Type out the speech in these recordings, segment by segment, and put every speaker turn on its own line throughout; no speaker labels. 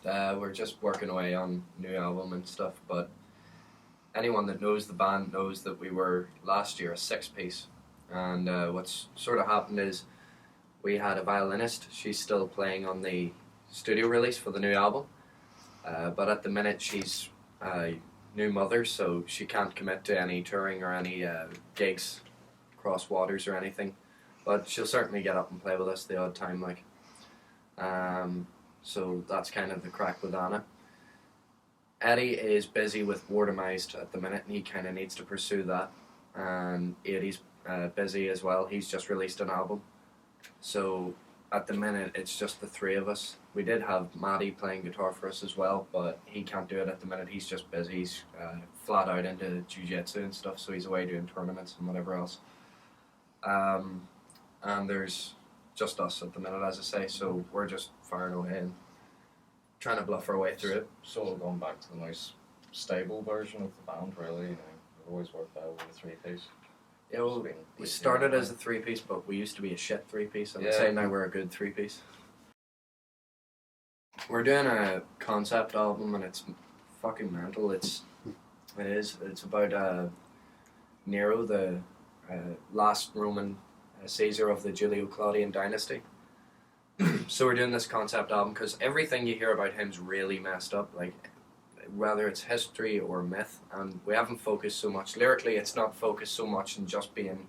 We're just working away on new album and stuff, but anyone that knows the band knows that we were last year a 6-piece, and what's sort of happened is we had a violinist. She's still playing on the studio release for the new album, but at the minute she's a new mother, so she can't commit to any touring or any gigs cross waters or anything, but she'll certainly get up and play with us the odd time, like. So that's kind of the crack with Anna. Eddie is busy with Wardomized at the minute, and he kind of needs to pursue that. And Eddie's busy as well. He's just released an album. So at the minute, it's just the three of us. We did have Maddie playing guitar for us as well, but he can't do it at the minute. He's just busy. He's flat out into jiu-jitsu and stuff, so he's away doing tournaments and whatever else. And there's just us at the minute, as I say, so we're just firing away and trying to bluff our way through it.
Sort of going back to the nice stable version of the band, really. You know, we've always worked out with a 3-piece.
Yeah, well, we started as a 3-piece, but we used to be a shit 3-piece. I would say now we're a good 3-piece. We're doing a concept album, and it's fucking mental. It is. It's about Nero, the last Roman Caesar of the Julio-Claudian dynasty. So we're doing this concept album because everything you hear about him's really messed up, like whether it's history or myth, and we haven't focused so much lyrically. It's not focused so much on just being,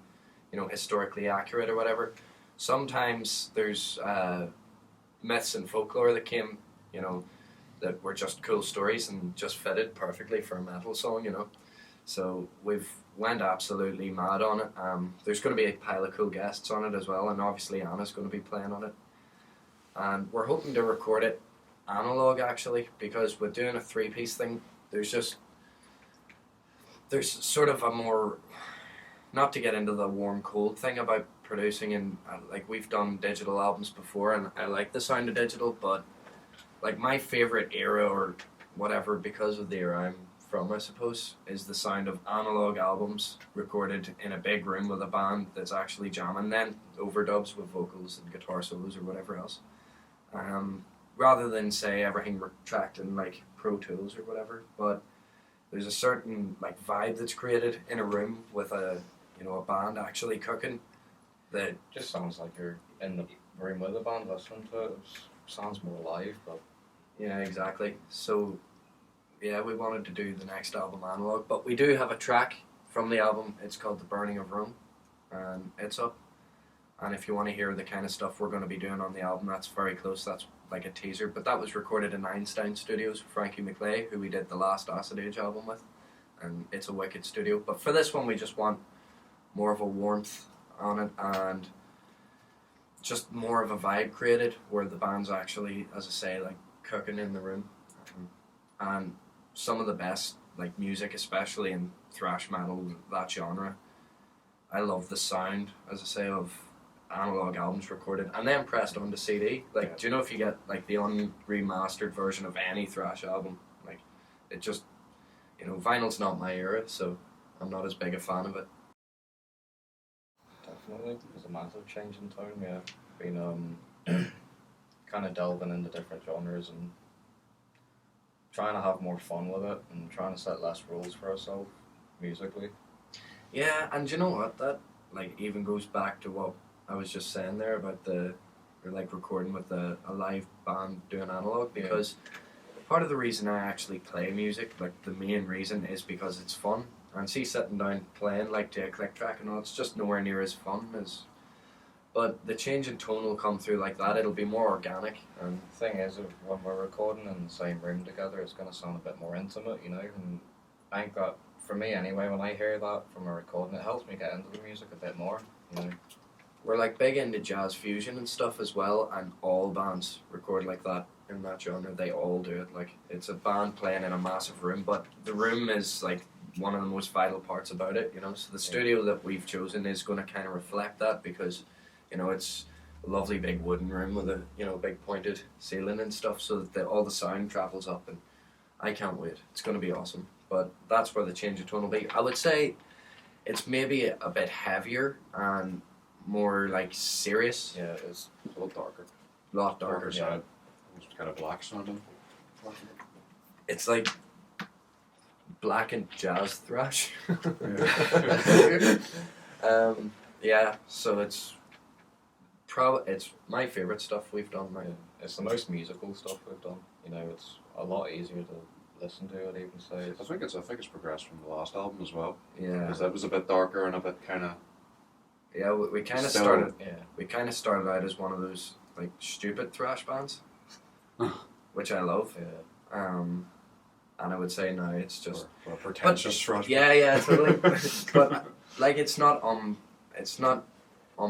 historically accurate or whatever. Sometimes there's myths and folklore that came, that were just cool stories and just fitted perfectly for a metal song, So we've went absolutely mad on it. There's going to be a pile of cool guests on it as well, and obviously Anna's going to be playing on it. And we're hoping to record it analog, actually, because with doing a 3-piece thing, there's sort of a more, not to get into the warm-cold thing about producing, and like we've done digital albums before, and I like the sound of digital, but like my favourite era or whatever, because of the era I'm from, I suppose, is the sound of analog albums recorded in a big room with a band that's actually jamming, then overdubs with vocals and guitar solos or whatever else. Rather than say everything tracked in like Pro Tools or whatever, but there's a certain like vibe that's created in a room with a band actually cooking that
just sounds like you're in the room with a band listening to it. Sounds more live, but
yeah, exactly. So yeah, we wanted to do the next album analog, but we do have a track from the album. It's called The Burning of Rome, and it's up. And if you want to hear the kind of stuff we're going to be doing on the album, that's very close. That's like a teaser. But that was recorded in Einstein Studios with Frankie McLeay, who we did the last Acid Age album with. And it's a wicked studio. But for this one, we just want more of a warmth on it and just more of a vibe created where the band's actually, as I say, like cooking in the room. And some of the best, like music, especially in thrash metal, that genre. I love the sound, as I say, of analog albums recorded and then pressed onto CD. Like, do you know if you get like the unremastered version of any thrash album, like it just, vinyl's not my era, so I'm not as big a fan of it.
Definitely, there's a massive change in tone. Yeah, been kind of delving into different genres and trying to have more fun with it and trying to set less rules for ourselves musically.
Yeah, and you know what? That like even goes back to what I was just saying there about recording with a live band doing analog, because part of the reason I actually play music, like the main reason, is because it's fun. And see, sitting down playing like to a click track and all, it's just nowhere near as fun as. But the change in tone will come through like that. It'll be more organic. And
the thing is, when we're recording in the same room together, it's going to sound a bit more intimate, And I think that, for me anyway, when I hear that from a recording, it helps me get into the music a bit more,
We're like big into jazz fusion and stuff as well, and all bands record like that in that genre. They all do it. Like, it's a band playing in a massive room, but the room is like one of the most vital parts about it, So the studio that we've chosen is going to kind of reflect that, because it's a lovely big wooden room with a big pointed ceiling and stuff, so that all the sound travels up, and I can't wait. It's going to be awesome. But that's where the change of tone will be. I would say it's maybe a bit heavier and more like serious.
Yeah, it's a lot darker.
A lot darker.
Yeah, it's kind of black sounding.
It's like black and jazz thrash. Yeah, so it's my favourite stuff we've done. Right?
It's the most musical stuff we've done. You know, it's a lot easier to listen to. I'd even say.
I think it's progressed from the last album as well.
Yeah,
Because that was a bit darker and a bit kind of.
yeah. We kind of
Still-
started.
Yeah.
We kind of started out as one of those like stupid thrash bands, which I love.
Yeah.
And I would say now it's just
or pretentious thrash.
yeah, totally. But like it's not on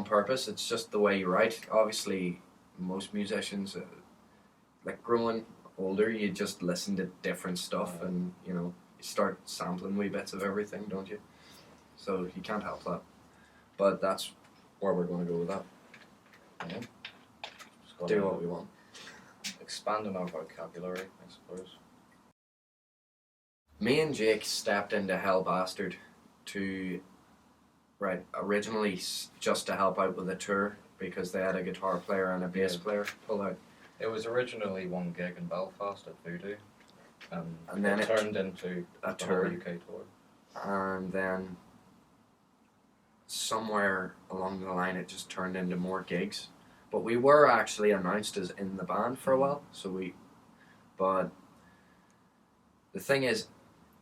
purpose. It's just the way you write. Obviously, most musicians, like growing older, you just listen to different stuff, and you start sampling wee bits of everything, don't you? So you can't help that. But that's where we're going to go with that.
Yeah. Just
Do
gotta
what we want.
expand on our vocabulary, I suppose.
Me and Jake stepped into Hell Bastard originally just to help out with a tour because they had a guitar player and a bass player pull out.
It was originally one gig in Belfast at Voodoo,
And then
it
it
turned into
a
the whole
tour.
UK tour.
And then somewhere along the line it just turned into more gigs. But we were actually announced as in the band for a while, but the thing is,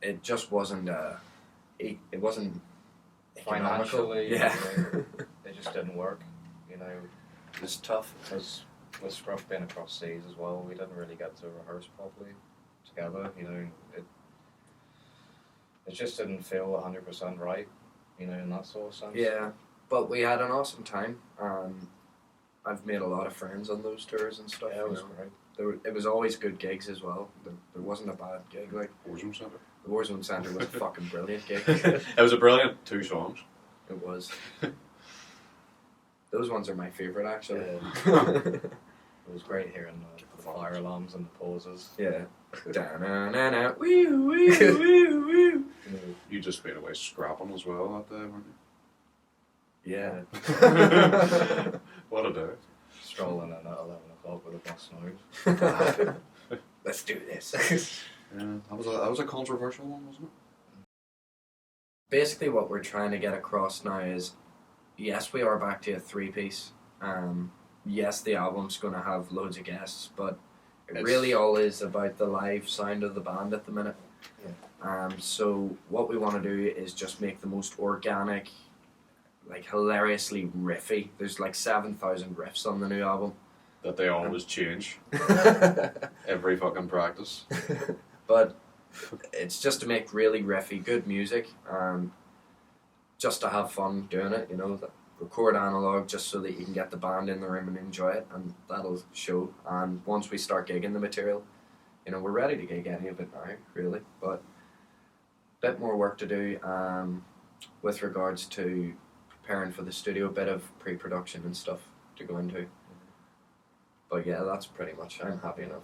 it just wasn't it wasn't economical.
Financially,
Yeah.
It just didn't work. You know,
It's tough.
because with Scruff being across seas as well, we didn't really get to rehearse properly together. You know, it just didn't feel 100% right. You know, in that sort of sense.
Yeah, but we had an awesome time. I've made a lot of friends on those tours and stuff.
Yeah, it was great.
It was always good gigs as well. There wasn't a bad gig. Like
Warzone Centre.
the Warzone Centre was a fucking brilliant gig.
It was a brilliant 2 songs.
It was. Those ones are my favourite actually.
It was great hearing the fire alarms and the pauses.
Yeah. Da-na-na-na, wee, wee, wee, wee.
You just fade away scrapping as well that day, weren't
Yeah.
you? What a day.
Strolling in at 11 o'clock with a bus nose.
Let's do this.
Yeah, that was a controversial one, wasn't it?
Basically what we're trying to get across now is, yes, we are back to a 3-piece. Yes, the album's going to have loads of guests, but it really all is about the live sound of the band at the minute.
Yeah.
So what we want to do is just make the most organic, like hilariously riffy. There's like 7,000 riffs on the new album.
That they always change every fucking practice.
But it's just to make really riffy, good music, just to have fun doing it, record analog just so that you can get the band in the room and enjoy it, and that'll show. And once we start gigging the material, we're ready to gig any of it now, really, but a bit more work to do with regards to preparing for the studio, a bit of pre-production and stuff to go into. But yeah, that's pretty much, I'm happy enough.